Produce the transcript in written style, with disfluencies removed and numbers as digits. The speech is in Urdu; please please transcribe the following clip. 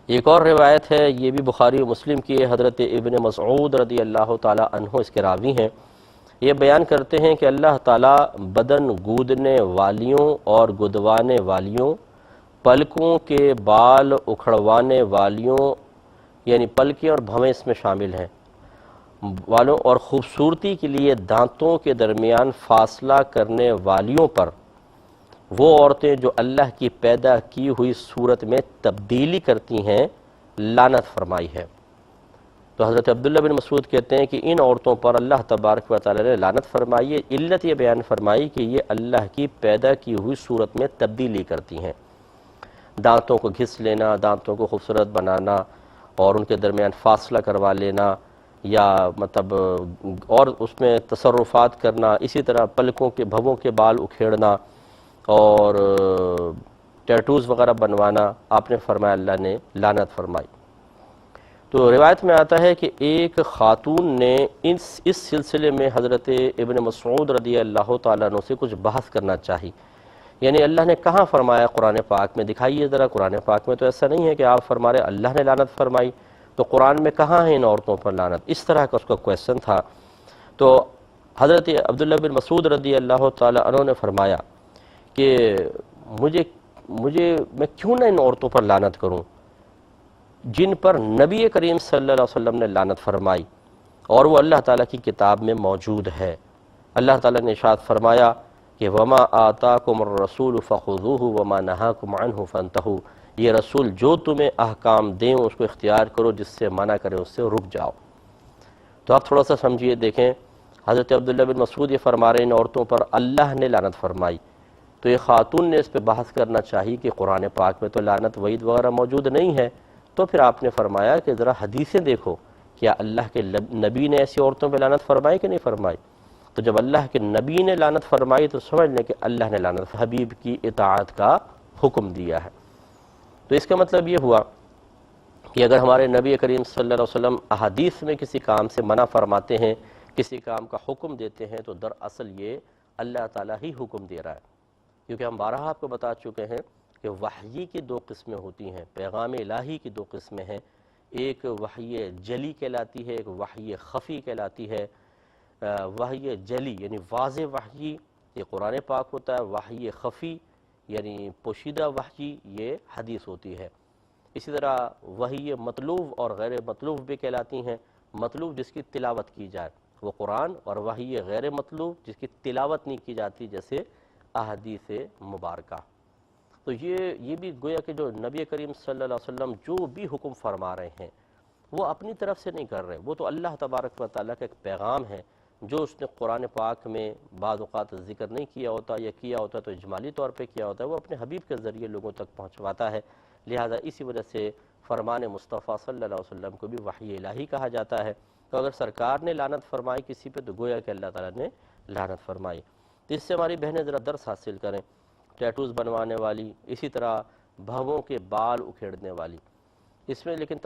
ایک اور روایت ہے، یہ بھی بخاری و مسلم کی ہے، حضرت ابن مسعود رضی اللہ تعالی عنہ اس کے راوی ہیں۔ یہ بیان کرتے ہیں کہ اللہ تعالیٰ بدن گودنے والیوں اور گدوانے والیوں، پلکوں کے بال اکھڑوانے والیوں، یعنی پلکیں اور بھویں اس میں شامل ہیں، والوں اور خوبصورتی کے لیے دانتوں کے درمیان فاصلہ کرنے والیوں پر، وہ عورتیں جو اللہ کی پیدا کی ہوئی صورت میں تبدیلی کرتی ہیں، لعنت فرمائی ہے۔ تو حضرت عبداللہ بن مسعود کہتے ہیں کہ ان عورتوں پر اللہ تبارک و تعالی نے لعنت فرمائی ہے، علت یہ بیان فرمائی کہ یہ اللہ کی پیدا کی ہوئی صورت میں تبدیلی کرتی ہیں، دانتوں کو گھس لینا، دانتوں کو خوبصورت بنانا اور ان کے درمیان فاصلہ کروا لینا، یا مطلب اور اس میں تصرفات کرنا، اسی طرح پلکوں کے بھووں کے بال اکھیڑنا اور ٹیٹوز وغیرہ بنوانا، آپ نے فرمایا اللہ نے لعنت فرمائی۔ تو روایت میں آتا ہے کہ ایک خاتون نے اس سلسلے میں حضرت ابن مسعود رضی اللہ تعالیٰ عنہ سے کچھ بحث کرنا چاہی، یعنی اللہ نے کہاں فرمایا قرآن پاک میں، دکھائیے ذرا، قرآن پاک میں تو ایسا نہیں ہے کہ آپ فرما رہے اللہ نے لعنت فرمائی، تو قرآن میں کہاں ہے ان عورتوں پر لعنت؟ اس طرح کا اس کا کویسچن تھا۔ تو حضرت عبداللہ بن مسعود رضی اللہ تعالیٰ عنہ نے فرمایا کہ میں کیوں نہ ان عورتوں پر لعنت کروں جن پر نبی کریم صلی اللہ علیہ وسلم نے لعنت فرمائی، اور وہ اللہ تعالیٰ کی کتاب میں موجود ہے۔ اللہ تعالیٰ نے ارشاد فرمایا کہ وَمَا آتَاكُمُ الرَّسُولُ فَخُذُوهُ وَمَا نَهَاكُمْ عَنْهُ فَانْتَهُوا، یہ رسول جو تمہیں احکام دیں اس کو اختیار کرو، جس سے منع کرے اس سے رک جاؤ۔ تو آپ تھوڑا سا سمجھیے، دیکھیں حضرت عبداللہ بن مسعود یہ فرما رہے ہیں ان عورتوں پر اللہ نے لعنت فرمائی، تو یہ خاتون نے اس پہ بحث کرنا چاہیے کہ قرآن پاک میں تو لعنت وعید وغیرہ موجود نہیں ہے، تو پھر آپ نے فرمایا کہ ذرا حدیثیں دیکھو، کیا اللہ کے نبی نے ایسی عورتوں پہ لعنت فرمائی کہ نہیں فرمائی؟ تو جب اللہ کے نبی نے لعنت فرمائی تو سمجھ لیں کہ اللہ نے لعنت حبیب کی اطاعت کا حکم دیا ہے۔ تو اس کا مطلب یہ ہوا کہ اگر ہمارے نبی کریم صلی اللہ علیہ وسلم احادیث میں کسی کام سے منع فرماتے ہیں، کسی کام کا حکم دیتے ہیں، تو دراصل یہ اللہ تعالیٰ ہی حکم دے رہا ہے، کیونکہ ہم بارہا آپ کو بتا چکے ہیں کہ وحی کی دو قسمیں ہوتی ہیں، پیغام الہی کی دو قسمیں ہیں، ایک وحی جلی کہلاتی ہے، ایک وحی خفی کہلاتی ہے۔ وحی جلی یعنی واضح وحی، یہ قرآن پاک ہوتا ہے، وحی خفی یعنی پوشیدہ وحی، یہ حدیث ہوتی ہے۔ اسی طرح وحی مطلوب اور غیر مطلوب بھی کہلاتی ہیں، مطلوب جس کی تلاوت کی جائے وہ قرآن، اور وحی غیر مطلوب جس کی تلاوت نہیں کی جاتی جیسے احادیث مبارکہ۔ تو یہ بھی گویا کہ جو نبی کریم صلی اللہ علیہ وسلم جو بھی حکم فرما رہے ہیں وہ اپنی طرف سے نہیں کر رہے، وہ تو اللہ تبارک و تعالیٰ کا ایک پیغام ہے جو اس نے قرآن پاک میں بعض اوقات ذکر نہیں کیا ہوتا، یا کیا ہوتا تو اجمالی طور پہ کیا ہوتا ہے، وہ اپنے حبیب کے ذریعے لوگوں تک پہنچواتا ہے۔ لہٰذا اسی وجہ سے فرمان مصطفیٰ صلی اللہ علیہ وسلم کو بھی وحی الہی کہا جاتا ہے۔ تو اگر سرکار نے لعنت فرمائی کسی پہ تو گویا کہ اللہ تعالیٰ نے لعنت فرمائی۔ تو اس سے ہماری بہنیں ذرا درس حاصل کریں، ٹیٹوز بنوانے والی، اسی طرح بھووں کے بال اکھیڑنے والی، اس میں لیکن